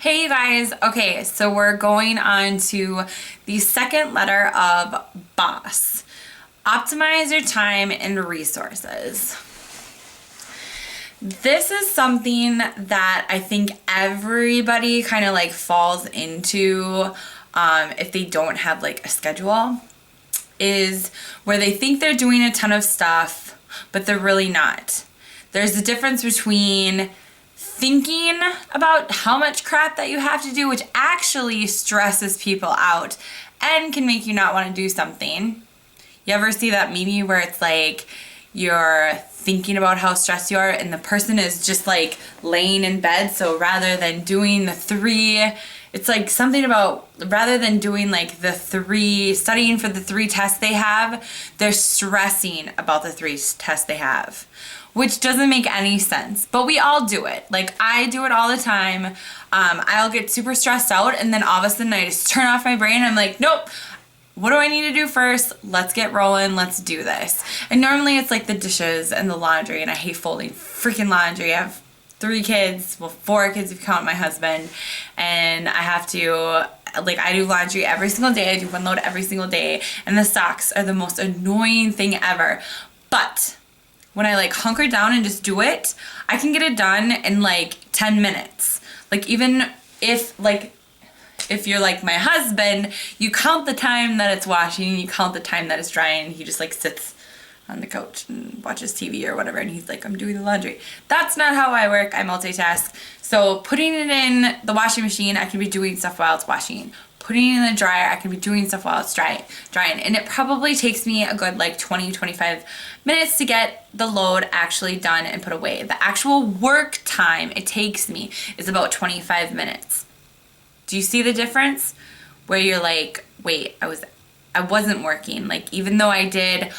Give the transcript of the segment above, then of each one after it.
Hey you guys, okay, so we're going on to the second letter of BOSS. Optimize your time and resources. This is something that I think everybody kind of like falls into if they don't have like a schedule, is where they think they're doing a ton of stuff, but they're really not. There's a difference between thinking about how much crap that you have to do, which actually stresses people out and can make you not want to do something. You ever see that meme where it's like you're thinking about how stressed you are and the person is just like laying in bed, so rather than doing the three, it's like something about rather than doing like the three, studying for the three tests they have, they're stressing about the three tests they have, which doesn't make any sense, but we all do it. Like I do it all the time. I'll get super stressed out and then all of a sudden I just turn off my brain. I'm like, nope, what do I need to do first? Let's get rolling, let's do this. And normally it's like the dishes and the laundry, and I hate folding freaking laundry. I have 3 kids, well 4 kids if you count my husband, and I have to, like, I do laundry every single day. I do one load every single day, and the socks are the most annoying thing ever. But when I like hunker down and just do it, I can get it done in like 10 minutes. Like even if you're like my husband, you count the time that it's washing, you count the time that it's drying. He just like sits on the couch and watches TV or whatever, and he's like, I'm doing the laundry. That's not how I work. I multitask. So putting it in the washing machine, I can be doing stuff while it's washing. Putting it in the dryer, I can be doing stuff while it's drying. And it probably takes me a good like 20-25 minutes to get the load actually done and put away. The actual work time it takes me is about 25 minutes. Do you see the difference? Where you're like, wait, I wasn't working. Like even though I did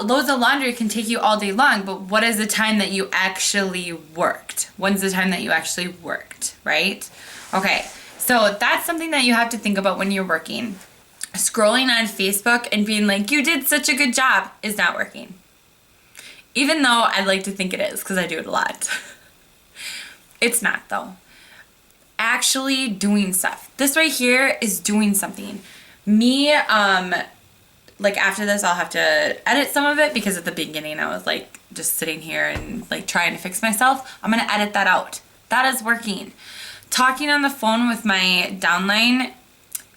loads of laundry can take you all day long, but what is the time that you actually worked? When's the time that you actually worked, right? Okay, so that's something that you have to think about when you're working. Scrolling on Facebook and being like, you did such a good job is not working. Even though I'd like to think it is, because I do it a lot. It's not though. Actually doing stuff. This right here is doing something. Me, like after this I'll have to edit some of it because at the beginning I was like just sitting here and like trying to fix myself. I'm gonna edit that out. That is working. Talking on the phone with my downline,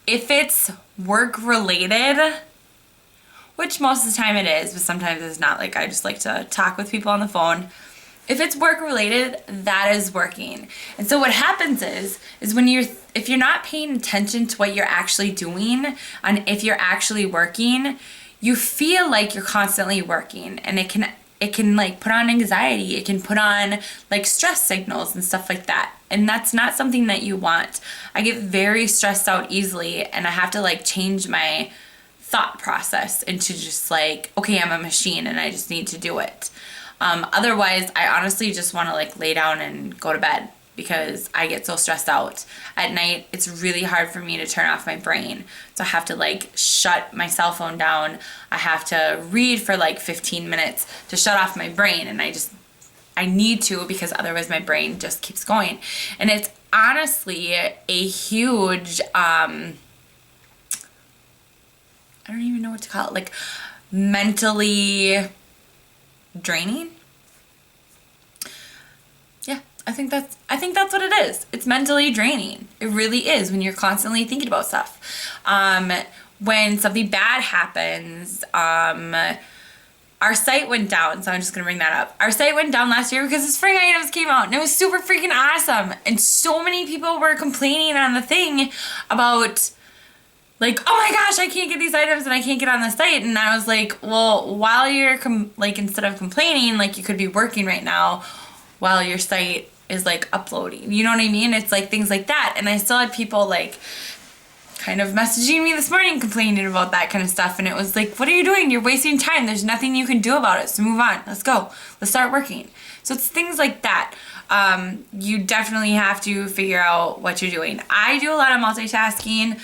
if it's work related, which most of the time it is, but sometimes it's not. Like I just like to talk with people on the phone. If it's work related, that is working. And so what happens is when if you're not paying attention to what you're actually doing and if you're actually working, you feel like you're constantly working, and it can like put on anxiety. It can put on like stress signals and stuff like that. And that's not something that you want. I get very stressed out easily, and I have to like change my thought process into just like, okay, I'm a machine and I just need to do it. Otherwise, I honestly just want to like lay down and go to bed because I get so stressed out. At night, it's really hard for me to turn off my brain. So I have to like shut my cell phone down. I have to read for like 15 minutes to shut off my brain. And I need to, because otherwise my brain just keeps going. And it's honestly a huge, I don't even know what to call it, like mentally draining. Yeah, I think that's what it is. It's mentally draining. It really is when you're constantly thinking about stuff. When something bad happens, our site went down, so I'm just gonna bring that up. Our site went down last year because the spring items came out, and it was super freaking awesome. And so many people were complaining on the thing about like, oh my gosh, I can't get these items and I can't get on the site. And I was like, well, while you're like, instead of complaining, like you could be working right now while your site is like uploading. You know what I mean? It's like things like that. And I still had people like kind of messaging me this morning complaining about that kind of stuff. And it was like, what are you doing? You're wasting time. There's nothing you can do about it. So move on. Let's go. Let's start working. So it's things like that. You definitely have to figure out what you're doing. I do a lot of multitasking.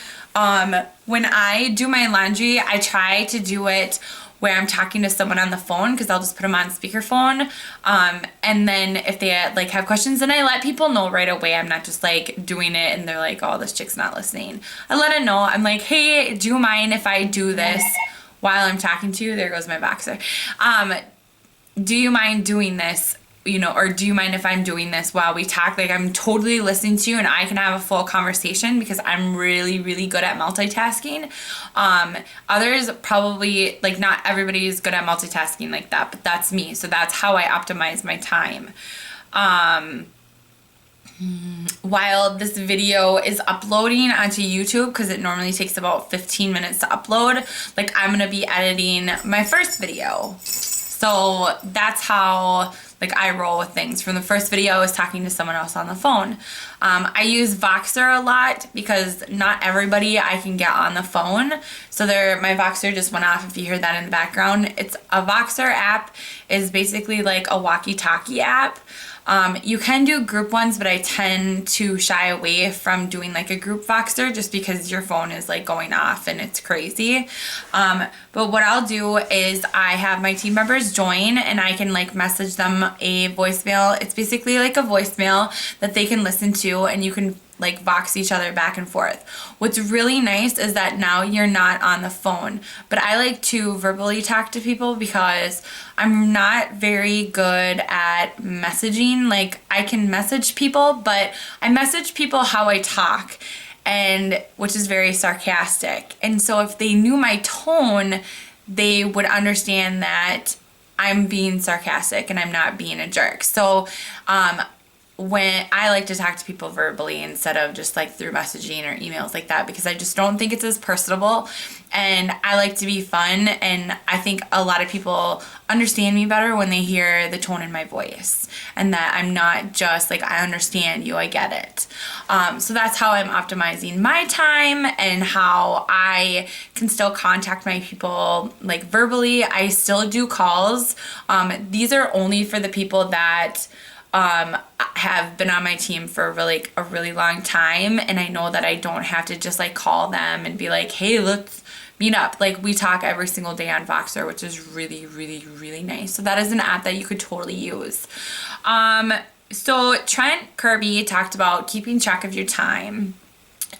When I do my laundry, I try to do it where I'm talking to someone on the phone, because I'll just put them on speakerphone. And then if they like have questions, then I let people know right away. I'm not just like doing it and they're like, oh, this chick's not listening. I let them know. I'm like, hey, do you mind if I do this while I'm talking to you? There goes my boxer. Do you mind doing this? You know, or do you mind if I'm doing this while we talk? Like, I'm totally listening to you and I can have a full conversation, because I'm really, really good at multitasking. Others probably, like, not everybody is good at multitasking like that, but that's me. So that's how I optimize my time. While this video is uploading onto YouTube, because it normally takes about 15 minutes to upload, like, I'm going to be editing my first video. So that's how, like, I roll with things. From the first video, I was talking to someone else on the phone. I use Voxer a lot because not everybody I can get on the phone. So my Voxer just went off if you hear that in the background. It's a Voxer app is basically like a walkie-talkie app. You can do group ones, but I tend to shy away from doing like a group Voxer just because your phone is like going off and it's crazy. But what I'll do is I have my team members join and I can like message them a voicemail. It's basically like a voicemail that they can listen to, and you can like Vox each other back and forth. What's really nice is that now you're not on the phone, but I like to verbally talk to people because I'm not very good at messaging. Like, I can message people, but I message people how I talk, and which is very sarcastic. And so if they knew my tone, they would understand that I'm being sarcastic and I'm not being a jerk. So when I like to talk to people verbally instead of just like through messaging or emails like that, because I just don't think it's as personable, and I like to be fun, and I think a lot of people understand me better when they hear the tone in my voice and that I'm not just like, I understand you, I get it. So that's how I'm optimizing my time and how I can still contact my people like verbally. I still do calls. These are only for the people that have been on my team for a really long time, and I know that I don't have to just like call them and be like, hey, let's meet up. Like, we talk every single day on Voxer, which is really, really, really nice. So that is an app that you could totally use. So Trent Kirby talked about keeping track of your time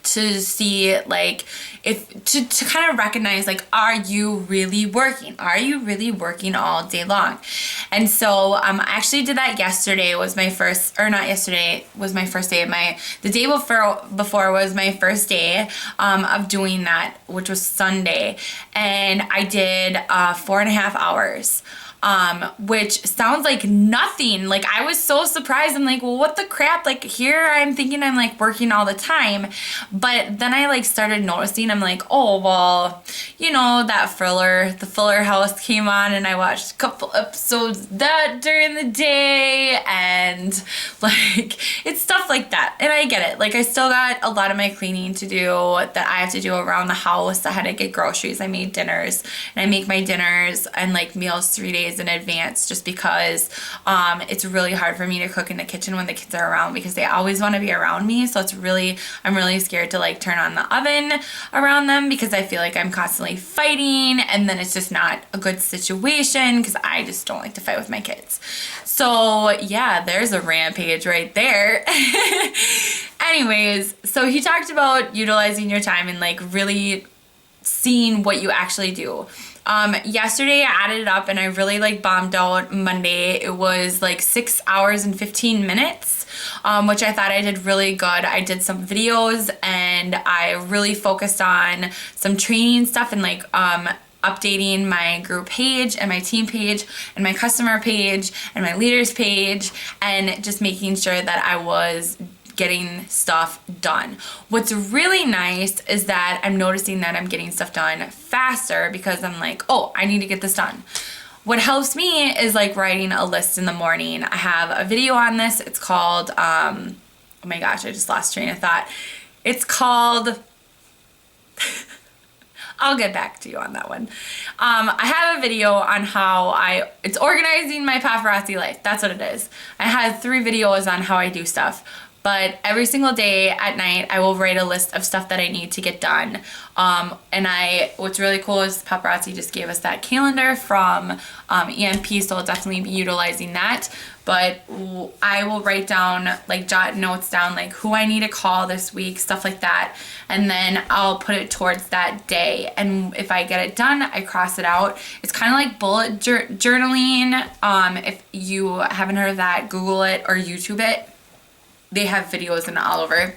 to see like if to kind of recognize like, are you really working? Are you really working all day long? And so I actually did that yesterday. Was my first, or not yesterday, was my first day of the day before was my first day of doing that, which was Sunday, and I did 4.5 hours. Which sounds like nothing. Like, I was so surprised. I'm like, well, what the crap? Like, here I'm thinking I'm like working all the time. But then I like started noticing, I'm like, oh, well, you know, the Fuller House came on and I watched a couple episodes of that during the day, and like, it's stuff like that. And I get it. Like, I still got a lot of my cleaning to do that I have to do around the house. I had to get groceries. I made dinners, and I make my dinners and like meals 3 days in advance, just because it's really hard for me to cook in the kitchen when the kids are around, because they always want to be around me. So I'm really scared to like turn on the oven around them, because I feel like I'm constantly fighting, and then it's just not a good situation, because I just don't like to fight with my kids. So yeah, there's a rampage right there. Anyways, so he talked about utilizing your time and like really seeing what you actually do. Yesterday I added it up and I really like bombed out Monday. It was like 6 hours and 15 minutes, which I thought I did really good. I did some videos and I really focused on some training stuff and like, updating my group page and my team page and my customer page and my leaders page, and just making sure that I was getting stuff done. What's really nice is that I'm noticing that I'm getting stuff done faster, because I'm like, oh, I need to get this done. What helps me is like writing a list in the morning. I have a video on this. It's called, oh my gosh, I just lost train of thought. It's called, I'll get back to you on that one. I have a video on how it's organizing my paparazzi life. That's what it is. I had 3 videos on how I do stuff. But every single day at night, I will write a list of stuff that I need to get done. What's really cool is Paparazzi just gave us that calendar from EMP, so I'll definitely be utilizing that. But I will write down, like jot notes down, like who I need to call this week, stuff like that. And then I'll put it towards that day. And if I get it done, I cross it out. It's kind of like bullet journaling. If you haven't heard of that, Google it or YouTube it. They have videos and all over.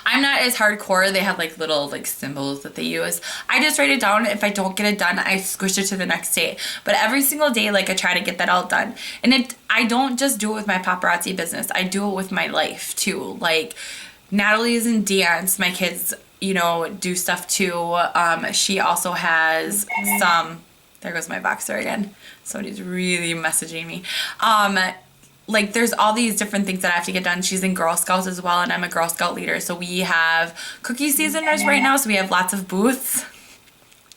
I'm not as hardcore. They have like little like symbols that they use. I just write it down. If I don't get it done, I squish it to the next day. But every single day, like I try to get that all done. And I don't just do it with my paparazzi business. I do it with my life too. Like Natalie's in dance. My kids, do stuff too. She also has some, there goes my boxer again. Somebody's really messaging me. Like there's all these different things that I have to get done. She's in Girl Scouts as well, and I'm a Girl Scout leader. So we have cookie season right now, so we have lots of booths.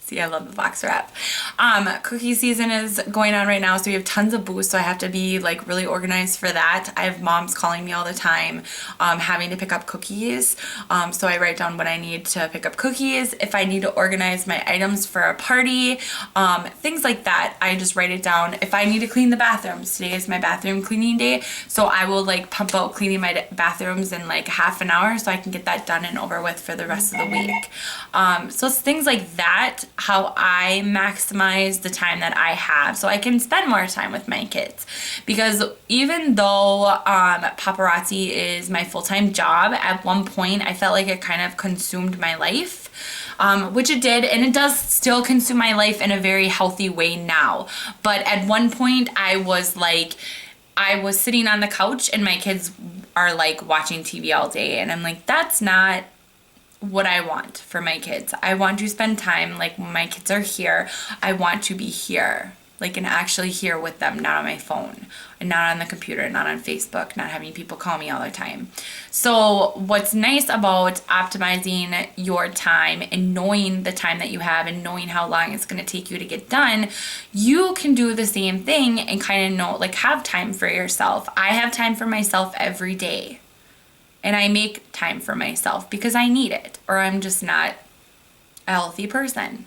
See, I love the box wrap. Cookie season is going on right now, so we have tons of booths, so I have to be like really organized for that. I have moms calling me all the time, having to pick up cookies. So I write down what I need to pick up cookies. If I need to organize my items for a party, things like that, I just write it down. If I need to clean the bathrooms, today is my bathroom cleaning day, so I will like pump out cleaning my bathrooms in like half an hour so I can get that done and over with for the rest of the week. So it's things like that, how I maximize the time that I have so I can spend more time with my kids. Because even though paparazzi is my full-time job, at one point I felt like it kind of consumed my life, which it did, and it does still consume my life in a very healthy way now. But at one point I was sitting on the couch and my kids are like watching TV all day, and I'm like, that's not what I want for my kids. I want to spend time, like when my kids are here, I want to be here, like and actually here with them, not on my phone and not on the computer, not on Facebook, not having people call me all the time. So what's nice about optimizing your time and knowing the time that you have and knowing how long it's going to take you to get done, you can do the same thing and kind of know, like have time for yourself. I have time for myself every day. And I make time for myself because I need it, or I'm just not a healthy person.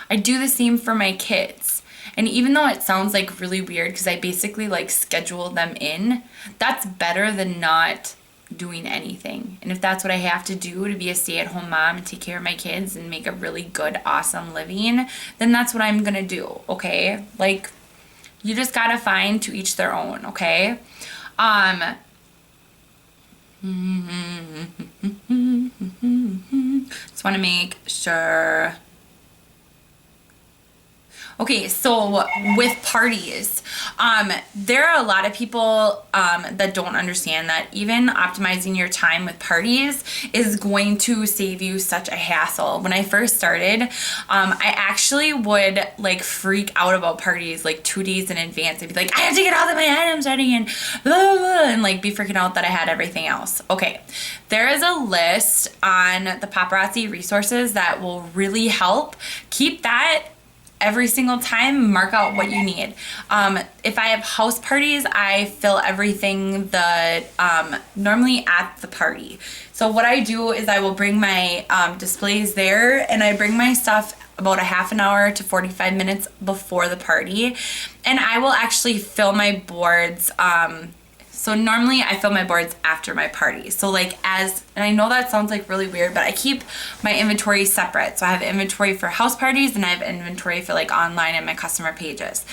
I do the same for my kids. And even though it sounds like really weird because I basically like schedule them in, that's better than not doing anything. And if that's what I have to do to be a stay-at-home mom and take care of my kids and make a really good, awesome living, then that's what I'm gonna do, okay? Like, you just gotta find to each their own, okay? Just want to make sure. Okay, so with parties, there are a lot of people that don't understand that even optimizing your time with parties is going to save you such a hassle. When I first started, I actually would like freak out about parties like 2 days in advance. I'd be like, I have to get all of my items ready and blah, blah, blah, and like be freaking out that I had everything else. Okay, there is a list on the Paparazzi resources that will really help. Keep that every single time, mark out what you need. If I have house parties, I fill everything normally at the party. So what I do is I will bring my displays there, and I bring my stuff about a half an hour to 45 minutes before the party, and I will actually fill my boards. So normally I fill my boards after my party. So and I know that sounds like really weird, but I keep my inventory separate. So I have inventory for house parties and I have inventory for like online and my customer pages.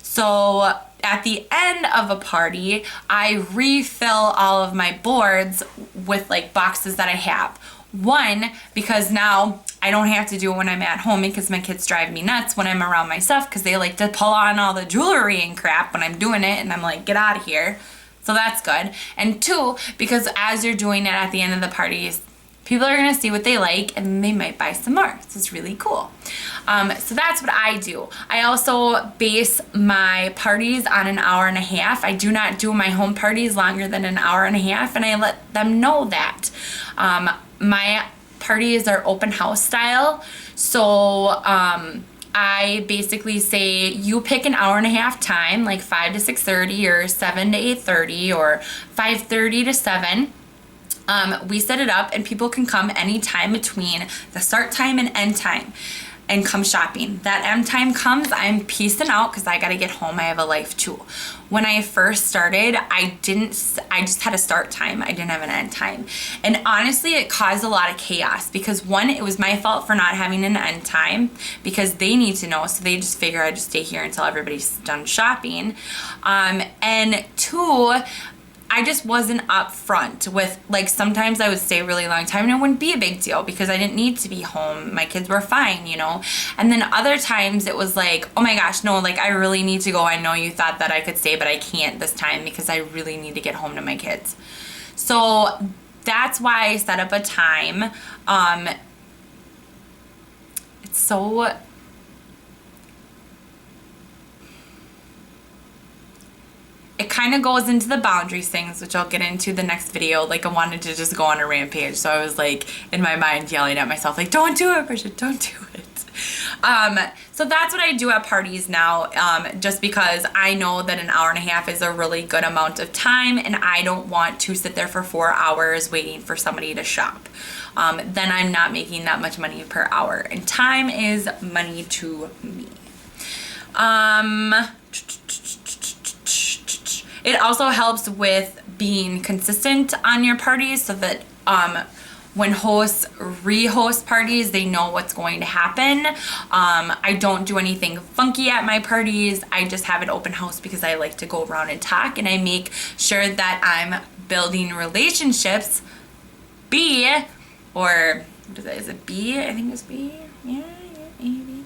So at the end of a party, I refill all of my boards with like boxes that I have. One, because now I don't have to do it when I'm at home because my kids drive me nuts when I'm around my stuff because they like to pull on all the jewelry and crap when I'm doing it, and I'm like, get out of here. So that's good. And two, because as you're doing it at the end of the parties, people are going to see what they like and they might buy some more. So it's really cool. So that's what I do. I also base my parties on an hour and a half. I do not do my home parties longer than an hour and a half, and I let them know that. My parties are open house style. So I basically say you pick an hour and a half time, like 5 to 6:30 or 7 to 8:30 or 5:30 to 7. We set it up and people can come anytime between the start time and end time and come shopping. That end time comes, I'm peacing out because I got to get home. I have a life too. When I first started, I just had a start time. I didn't have an end time. And honestly, it caused a lot of chaos because one, it was my fault for not having an end time because they need to know. So they just figure I'd just stay here until everybody's done shopping. And two, I just wasn't upfront with, like, sometimes I would stay a really long time and it wouldn't be a big deal because I didn't need to be home. My kids were fine, you know? And then other times it was like, oh my gosh, no, like I really need to go. I know you thought that I could stay, but I can't this time because I really need to get home to my kids. So that's why I set up a time. It's so... It kind of goes into the boundaries things, which I'll get into the next video. Like, I wanted to just go on a rampage. So I was like, in my mind, yelling at myself, like, don't do it, Bridget, don't do it. So that's what I do at parties now, just because I know that an hour and a half is a really good amount of time and I don't want to sit there for 4 hours waiting for somebody to shop. Then I'm not making that much money per hour. And time is money to me. It also helps with being consistent on your parties so that when hosts rehost parties, they know what's going to happen. I don't do anything funky at my parties. I just have an open house because I like to go around and talk, and I make sure that I'm building relationships. Or what is it? Is it B? I think it's B.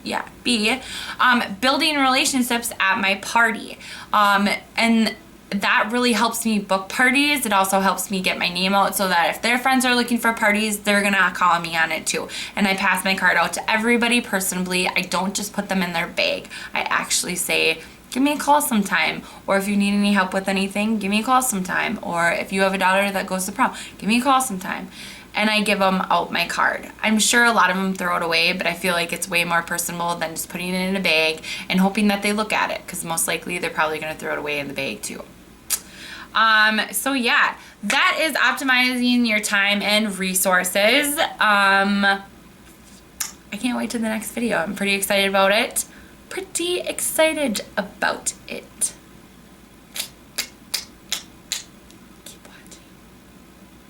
Yeah, B. Building relationships at my party. And that really helps me book parties. It also helps me get my name out so that if their friends are looking for parties, they're gonna call me on it too. And I pass my card out to everybody personally. I don't just put them in their bag. I actually say, give me a call sometime. Or if you need any help with anything, give me a call sometime. Or if you have a daughter that goes to prom, give me a call sometime. And I give them out my card. I'm sure a lot of them throw it away, but I feel like it's way more personal than just putting it in a bag and hoping that they look at it, because most likely they're probably gonna throw it away in the bag too. So yeah, that is optimizing your time and resources. I can't wait to the next video. I'm pretty excited about it.